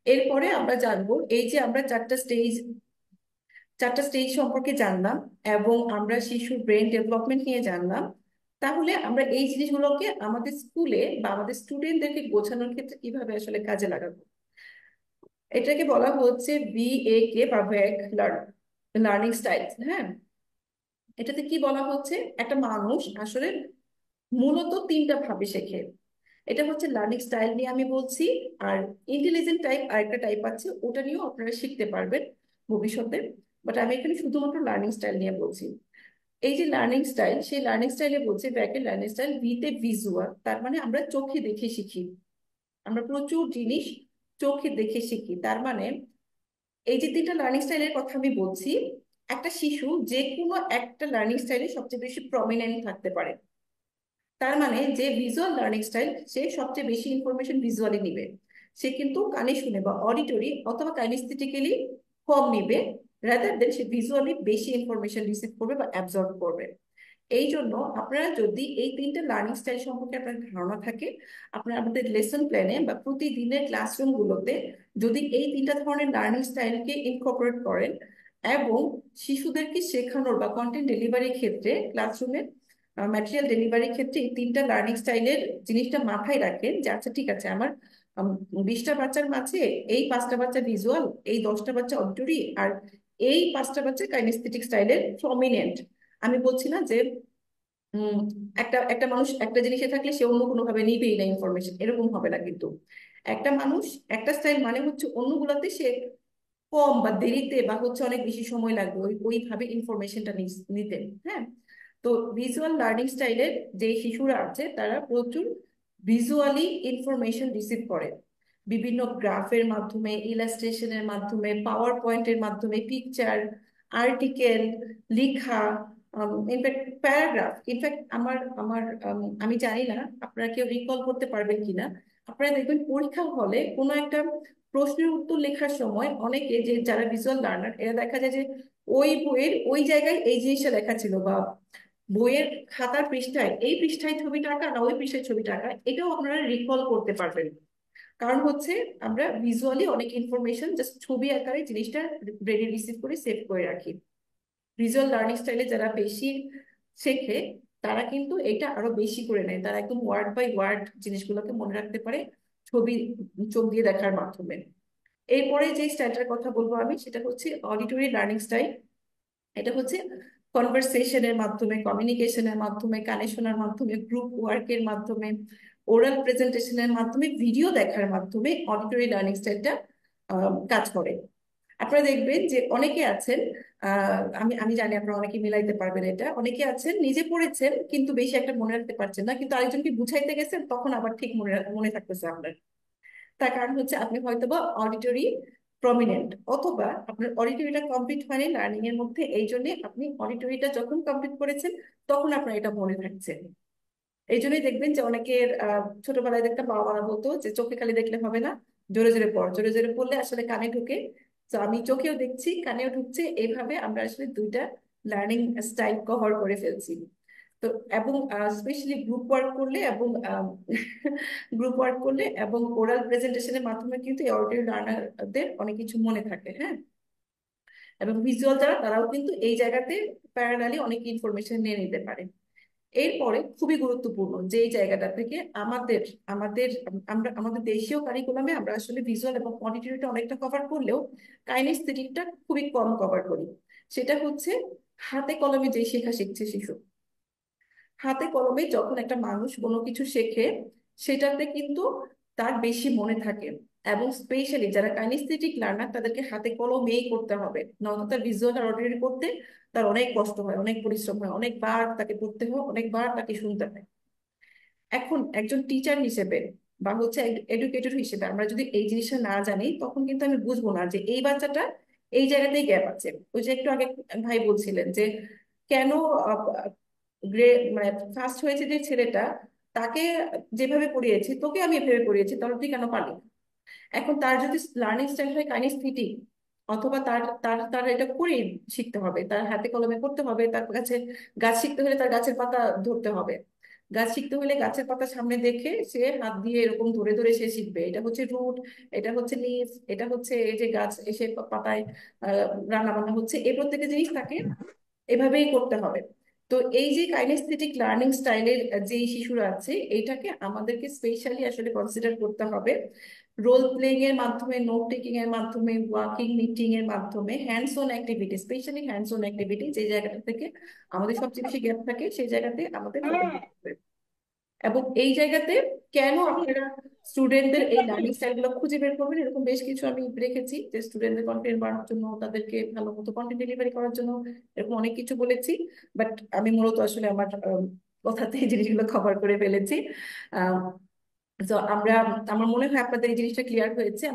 এরপরে আমরা জানবো, এই যে আমরা চারটা স্টেজ সম্পর্কে জানলাম এবং আমরা শিশুর ব্রেন ডেভেলপমেন্ট নিয়ে জানলাম, তাহলে আমরা এই জিনিসগুলোকে আমাদের স্কুলে বা আমাদের স্টুডেন্টদেরকে বোঝানোর ক্ষেত্রে কিভাবে আসলে কাজে লাগাবো। এটাকে বলা হচ্ছে VAK বা ভ্যাক লার্নিং স্টাইল। হ্যাঁ, এটাতে কি বলা হচ্ছে, একটা মানুষ আসলে মূলত তিনটা ভাবে শেখে। এটা হচ্ছে লার্নিং স্টাইল নিয়ে আমি বলছি। আর ইন্টেলিজেন্ট টাইপ আরেকটা টাইপ আছে, ওটা নিয়েও আপনারা শিখতে পারবেন ভবিষ্যতে, বাট আমি এখানে শুধুমাত্র লার্নিং স্টাইল নিয়ে বলছি। এই যে লার্নিং স্টাইল, সেই লার্নিং স্টাইলে বলছে ব্যাকের লার্নিং স্টাইল, ভিতে ভিজুয়াল, তার মানে আমরা চোখে দেখে শিখি। আমরা প্রচুর জিনিস চোখে দেখে শিখি। তার মানে এই যে তিনটা লার্নিং স্টাইলের কথা আমি বলছি, একটা শিশু যে কোনো একটা লার্নিং স্টাইলে সবচেয়ে বেশি প্রমিনেন্ট থাকতে পারে। তার মানে যে ভিজুয়াল লার্নিং স্টাইল, সে সবচেয়ে বেশি ইনফরমেশন ভিজুয়ালি নিবে। সে কিন্তু কানে শুনে বা অডিটরি অথবা কাইনেস্থেটিক্যালি কম নিবে, রাদার দেন সে ভিজুয়ালি বেশি ইনফরমেশন রিসিভ করবে বা অ্যাবজর্ব করবে। এই জন্য আপনারা যদি এই তিনটা লার্নিং স্টাইল সম্পর্কে আপনার ধারণা থাকে, আপনারা আমাদের লেসন প্ল্যানে বা প্রতিদিনের ক্লাসরুমগুলোতে যদি এই তিনটা ধরনের লার্নিং স্টাইলকে ইনকর্পোরেট করেন এবং শিশুদেরকে শেখানোর বা কন্টেন্ট ডেলিভারির ক্ষেত্রে ক্লাসরুমে ম্যাটেরিয়াল ডেলিভারির ক্ষেত্রে এই তিনটা লার্নিং স্টাইলের জিনিসটা মাথায় রাখেন যে আচ্ছা ঠিক আছে, আমার 20টা বাচ্চার মাঝে এই 5টা বাচ্চা ভিজুয়াল, এই 10টা বাচ্চা অডিটরি, আর এই 5টা বাচ্চা কাইনেস্থেটিক স্টাইলের প্রমিনেন্ট। আমি বলছি না যে উম একটা একটা মানুষ একটা জিনিসে থাকলে সে অন্য কোনো ভাবে নিবেই না ইনফরমেশন, এরকম হবে না কিন্তু। একটা মানুষ একটা স্টাইল মানে হচ্ছে অন্যগুলোতে সে কম বা দেরিতে বা হচ্ছে অনেক বেশি সময় লাগবে ওইভাবে ইনফরমেশনটা নিতে। হ্যাঁ, তো ভিজুয়াল লার্নিং স্টাইলের যে শিশুরা আছে তারা প্রচুর ভিজুয়ালি ইনফরমেশন রিসিভ করে, বিভিন্ন গ্রাফের মাধ্যমে, ইলাস্ট্রেশনের মাধ্যমে, পাওয়ার পয়েন্টের মাধ্যমে, পিকচার, আর্টিকেল, লেখা, ইনফ্যাক্ট প্যারাগ্রাফ। ইনফ্যাক্ট আমার আমার আমি জানি না আপনারা কেউ রিকল করতে পারবেন কিনা, আপনারা দেখবেন পরীক্ষা হলে কোনো একটা প্রশ্নের উত্তর লেখার সময় অনেকে যে যারা ভিজুয়াল লার্নার, এরা দেখা যায় যে ওই বইয়ের ওই জায়গায় এই জিনিসটা লেখা ছিল, বা বইয়ের খাতার পৃষ্ঠায় এই পৃষ্ঠায় ছবিটা আঁকা না ওই পৃষ্ঠায় ছবিটা আঁকা, এটাও আপনারা রিকল করতে পারবেন। কারণ হচ্ছে আমরা ভিজুয়ালি অনেক ইনফরমেশন জাস্ট ছবি আকারে জিনিসটা ব্রেনে রিসিভ করে সেভ করে রাখি। ভিজুয়াল লার্নিং স্টাইলে যারা বেশি শেখে তারা কিন্তু এটা আরো বেশি করে নেয়, তারা একদম ওয়ার্ড বাই ওয়ার্ড জিনিসগুলোকে মনে রাখতে পারে ছবি চোখ দিয়ে দেখার মাধ্যমে। এরপরে যে স্টাইলটার কথা বলবো আমি, সেটা হচ্ছে অডিটরি লার্নিং স্টাইল। এটা হচ্ছে কনভারসেশনের মাধ্যমে, কমিউনিকেশনের মাধ্যমে, কানে শোনার মাধ্যমে, গ্রুপ ওয়ার্কের মাধ্যমে, ওরাল প্রেজেন্টেশনের মাধ্যমে, ভিডিও দেখার মাধ্যমে অডিটরি লার্নিং স্টাইলটা কাজ করে। আপনারা দেখবেন যে অনেকে আছেন, আমি আমি জানি আপনারা অনেকে মিলাইতে পারবেন এটা, অনেকে আছেন নিজে পড়েছেন কিন্তু বেশি একটা মনে রাখতে পারছেন না, কিন্তু আরেকজনকে বুঝাইতে গেছেন তখন আবার ঠিক মনে থাকতেছে আপনার। তার কারণ হচ্ছে আপনি হয়তোবা অডিটরি প্রমিনেন্ট, অথবা আপনার অডিটরিটা কমপ্লিট হয়নি লার্নিং এর মধ্যে, এই জন্য আপনি অডিটরিটা যখন কমপ্লিট করেছেন তখন আপনার এটা মনে থাকছে। এই জন্যই দেখবেন যে অনেকের ছোটবেলায় দেখতাম বাবা মারা বলতো যে চোখে খালি দেখলে হবে না, জোরে জোরে পড়, জোরে জোরে পড়লে আসলে কানে ঢুকে। তো আমি চোখেও দেখছি কানেও ঢুকছে, এইভাবে আমরা আসলে দুইটা লার্নিং স্টাইল কভার করে ফেলছি। তো এবং স্পেশালি গ্রুপ ওয়ার্ক করলে এবং গ্রুপ ওয়ার্ক করলে এবং ওরাল প্রেজেন্টেশনের মাধ্যমে কিন্তু এই অডিও লার্নারদের অনেক কিছু মনে থাকে। হ্যাঁ, এবং ভিজুয়াল যারা তারাও কিন্তু এই জায়গাতে প্যারালালি অনেক ইনফরমেশন নিয়ে নিতে পারে। এরপরে খুবই গুরুত্বপূর্ণ যে এই জায়গাটা থেকে আমাদের আমাদের আমরা আমাদের দেশীয় কারিকুলামে আমরা আসলে ভিজুয়াল এবং অডিটরিটা অনেকটা কভার করলেও কাইনেস্থেটিকটা খুবই কম কভার করি। সেটা হচ্ছে হাতে কলমে যে শেখা শিখছে শিশু। হাতে কলমে যখন একটা মানুষ কোনো কিছু শেখে সেটাতে কিন্তু তার বেশি মনে থাকে। এবং স্পেশালি যারা কাইনেস্থেটিক লার্নার তাদেরকে হাতে কলমেই করতে হবে, নয়তো তার ভিজুয়াল আর অডিটরি করতে তার অনেক কষ্ট হয়, অনেক পরিশ্রম হয়, অনেকবার তাকে পড়তে হয়, অনেকবার তাকে শুনতে হয়। এখন একজন টিচার হিসেবে বা হচ্ছে এডুকেটর হিসেবে আমরা যদি এই জিনিসটা না জানি তখন কিন্তু আমি বুঝবো না যে এই বাচ্চাটা এই জায়গাতেই গ্যাপ আছে। ওই যে একটু আগে ভাই বলছিলেন যে কেন গ্রে মানে ফার্স্ট হয়েছে যে ছেলেটা, তাকে যেভাবে পড়িয়েছি তোকে আমি এভাবে পড়িয়েছি, তাহলে তুই কেন পারলি না? এখন তার যদি লার্নিং স্টাইল হয় কাইনেস্থেটিক, অথবা তার তার তার এটা করে শিখতে হবে, তার হাতে কলমে করতে হবে, তার কাছে গাছ শিখতে হলে তার গাছের পাতা ধরতে হবে, গাছ শিখতে হলে গাছের পাতা সামনে দেখে সে হাত দিয়ে এরকম ধরে ধরে সে শিখবে, এটা হচ্ছে রুট, এটা হচ্ছে লিফ, এটা হচ্ছে এই যে গাছ এসে পাতায় রান্না বান্না হচ্ছে, এই প্রত্যেকটা জিনিস তাকে এভাবেই করতে হবে। তো এই যে কাইনেস্থেটিক লার্নিং স্টাইলের যে শিশুরা আছে, এইটাকে আমাদেরকে স্পেশালি আসলে কনসিডার করতে হবে। রোল প্লেইং এর মাধ্যমে, নোট টেকিং এর মাধ্যমে, ওয়াকিং মিটিং এর মাধ্যমে, hands on activity, specially hands on activity যে জায়গাটা থেকে আমাদের সবচেয়ে বেশি গ্যাপ থাকে, সেই জায়গাতে আমাদের ফোকাস হ্যাঁ, করতে হবে। এবং এই জায়গাতে কেন আসলে আপনারা স্টুডেন্টদের এই এটাই। লার্নিং স্টাইল গুলো খুঁজে বের করবেন, এরকম বেশ কিছু আমি রেখেছি যে স্টুডেন্টদের কন্টেন্ট বাড়ানোর জন্য, তাদেরকে ভালো মতো কন্টেন্ট ডেলিভারি করার জন্য, এরকম অনেক কিছু বলেছি। বাট আমি মূলত আসলে আমার কথাতে এই জিনিসগুলো কভার করে ফেলেছি। তো আমরা, আমার মনে হয় আপনাদের এই জিনিসটা ক্লিয়ার হয়েছে।